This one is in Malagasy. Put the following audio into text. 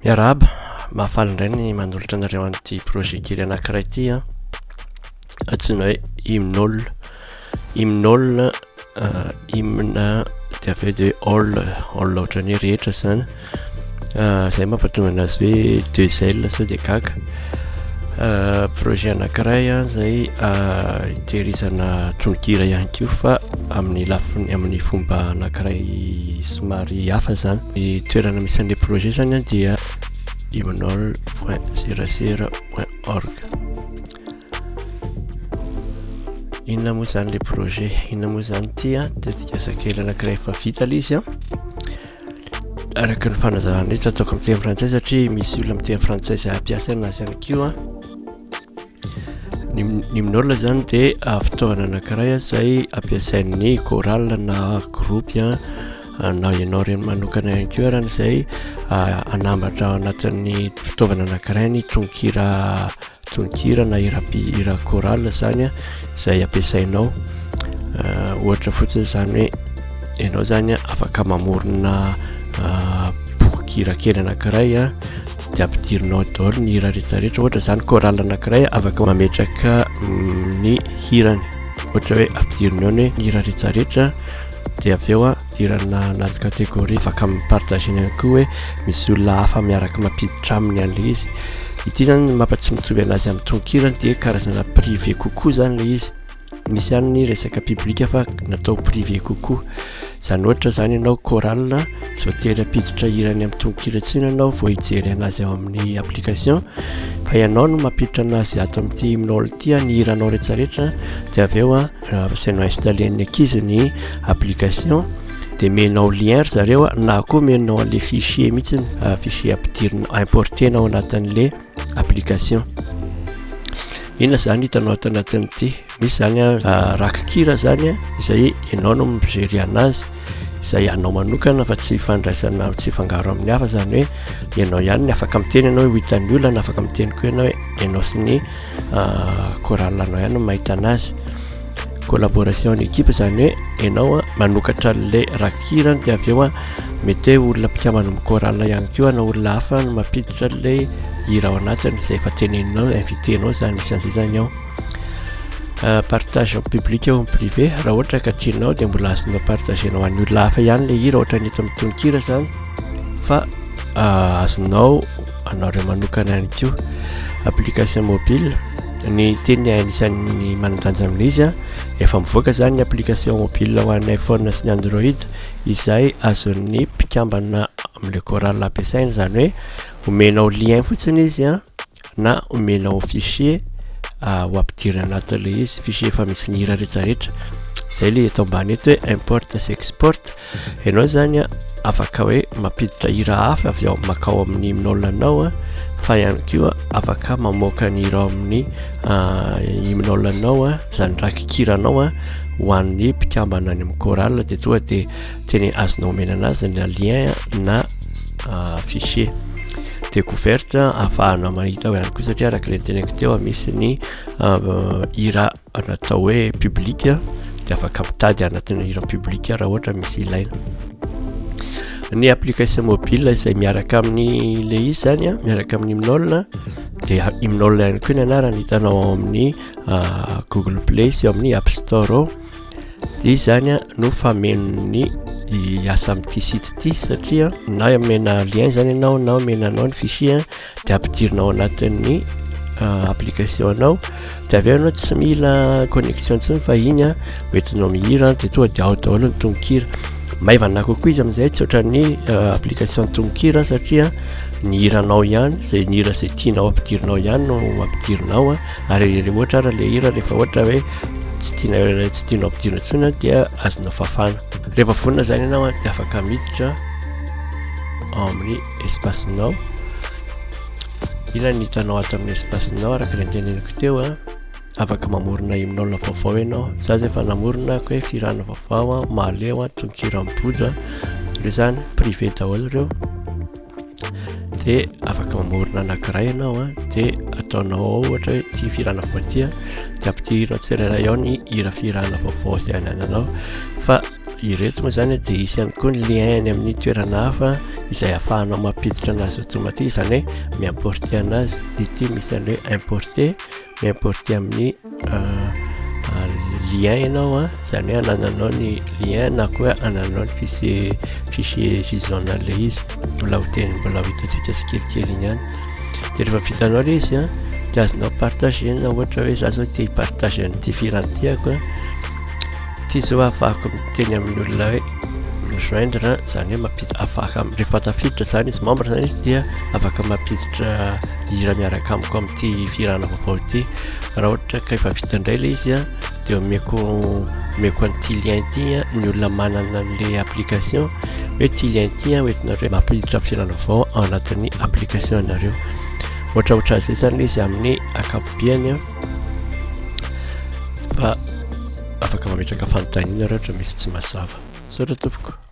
Miarahaba, mahafaly indray ny manolotra anareo an'ity projet kely anankiray ity a. Antsoina hoe HymnAll. HymnAll, hymne dia avy eo dia all ohatran'ny hoe rehetra zany. Zay mampatonga anazy hoe deux L sao dia gaga. Projet anankiray zay hitehirizana tononkira ihany koa fa amin'ny lafiny amin'ny fomba anankiray somary hafa zany. Ny toerana misy an'ilay projet zany dia hymnal.00.org. Inona moa zany le projet? Inona moa zany ity tetika asakely anankiray efa vita ilay izy araka ny fanazavana eto ataoko amin'ny teny frantsay satria misy olona amin'ny teny frantsay izay ampiasa anazy ihany koa. Ny HymnAll zany dia fitaovana anankiray izay ampiasain'ny chorales na groupe na ianao reny manokana ihany koa raha izay anambatra ao anatin'ny fitaovana anankiray ny tononkira na hira chorale zany izay ampiasainao. Ohatra fotsiny zany hoe ianao zany afaka mamorona bokokira kely anankiray dia ampidirinao daholo ny hira rehetrarehetra. Ohatra zany chorale anankiray afaka mametraka ny hirany, ohatra hoe ampidirinao ny hira rehetrarehetra dia avy eo dirana anaty catégories afaka partager ihany koa hoe misy olona hafa miaraka mampiditra aminy an'ilay izy. Ity zany mampatsy mitovy anazy amin'ny tononkira dia karazana privé kokoa zany ilay izy. Misy ihany ny resaka public fa natao privé kokoa. Zany ohatra zany ianao chorale tsy voatery hampiditra hirany amin'ny tononkira intsony ianao vao hijery anazy ao amin'ny application, fa ianao no mampiditra anazy ato amin'ity HymnAll ity ny hiranao rehetrarehetra dia avy eo asainao installer ny ankizy ny application dia menao lien zareo na koa menao an'ilay fichier mihitsy, fichier ampidirinao importenao anatin'ilay application. Inona zany hitanao ato anatin'ity? Misy zany rakikira zany izay ianao no mijery anazy, izay anao manokana fa tsy fandraisana, tsy fangaro amin'ny hafa, zany hoe ianao ihany ny afaka miteny ianao hoe hitan'ny olona, afaka miteny koa ianao hoe ianao sy ny chorale anao ihany no mahita anazy. Collaboration en équipe zany hoe ianao manokatra an'ilay rakikira dia avy eo mety hoe olona mpikambana amin'ny chorale ihany koa na olona hafa no mampiditra an'ilay hira ao anatiny izay efa teneninao, invitenao zany misy an'izay zany ao. Partage en public ou en privé, raha ohatra ka tianao dia mbola azonao partagenao an'ny olona hafa ihany ilay hira ohatra ny eto amin'ny tononkira zany, fa azonao anao iray manokana ihany koa. Application mobile, ny teny anisan'ny manan-danja amin'ilay izy efa mivoaka zany ny application mobile ho an'ny iPhone sy ny Android izay azon'ny mpikambana amin'ilay chorale ampiasaina, zany hoe omenao lien fotsiny izy na omenao fichier ho ampidirina anatin'ilay izy, fichier efa misy ny hira rehetrarehetra. Zay ilay eto ambany eto hoe import sy export. Ianao zany afaka hoe mampiditra hira hafa avy ao makao amin'ny HymnAll anao, fa ihany koa afaka mamoaka ny hira amin'ny HymnAll anao, zany rakikiranao ho an'ny mpikambana any amin'ny chorale dia toa dia teny azonao omena anazy na lien na fichier. Découverte ahafahanao mahita ihany koa satria araka ilay teneniko teo misy ny hira natao hoe public dia afaka mitady anatin'ny hira public raha ohatra misy ilaina. Ny application mobile izay miaraka amin'ny ilay izy zany miaraka amin'ny HymnAll dia HymnAll ihany koa ny anarany, hitanao ao amin'ny Google Play sy amin'ny App Store dia izy zany no famenony hiasa amin'ity site ity satria na amena lien zany ianao na omenanao ny fichier dia ampidirinao anatin'ny application anao dia avy eo ianao tsy mila connexion intsony fa iny hoentinao mihira dia tonga dia ao daholo ny tononkira. Maivana kokoa izy amin'izay tsy ohatran'ny application tononkira satria ny hiranao ihany, izay ny hira izay tianao ampidirinao ihany no ampidirinao ary ohatra raha ilay hira rehefa ohatra hoe tsy tianao ampidirina intsony dia azonao fafana. Rehefa vonona zany ianao dia afaka miditra ao amin'ny espacenao. Ilany hitanao ato amin'ny espacenao araka ilay teneniko teo afaka mamorona HymnAll vaovao ianao. Za zay efa namorona hoe firana vaovao mahaleo tononkira mibody ireo zany privé daholo ireo dia afaka mamorona anankiray ianao dia ataonao ohatra hoe tia firana vaovao dia ampidirinao tsirairay ao ny hira firana vaovao izay anananao. Fa ireto moa zany dia isy ihany koa ny lien amin'ny toerana hafa izay ahafahanao mampiditra anazy automatique zany hoe miimporter anazy ity misy any hoe importer miimporter amin'ny lien ianao zany hoe anananao ny lien na koa ananao ny fichier JSON le izy mbola ho hitantsika tsikelikely igny ihany de rehefa vitanao le izy de azonao partager na ohatra hoe za zao te hipartage an'ity firany tiako ty zao afahako miteny amin'ny olona hoe joindre zany hoe mampiditra afaka rehefa tafiditra zany izy membre zany izy dia afaka mampiditra hira miaraka amiko amin'ity firana vaovao ity raha ohatra ka efa vita indray le izy de omeko an'ity lien ity ny olona manana an'le application hoe ty lien ity hoentinareo mampiditra firana vaovao ao anatin'ny application anareo ohatraohatra zay zany le izy amin'ny akapobeany fa afaka mametraka fanontaniana raha ohatra misy tsy mazava saotra tompoko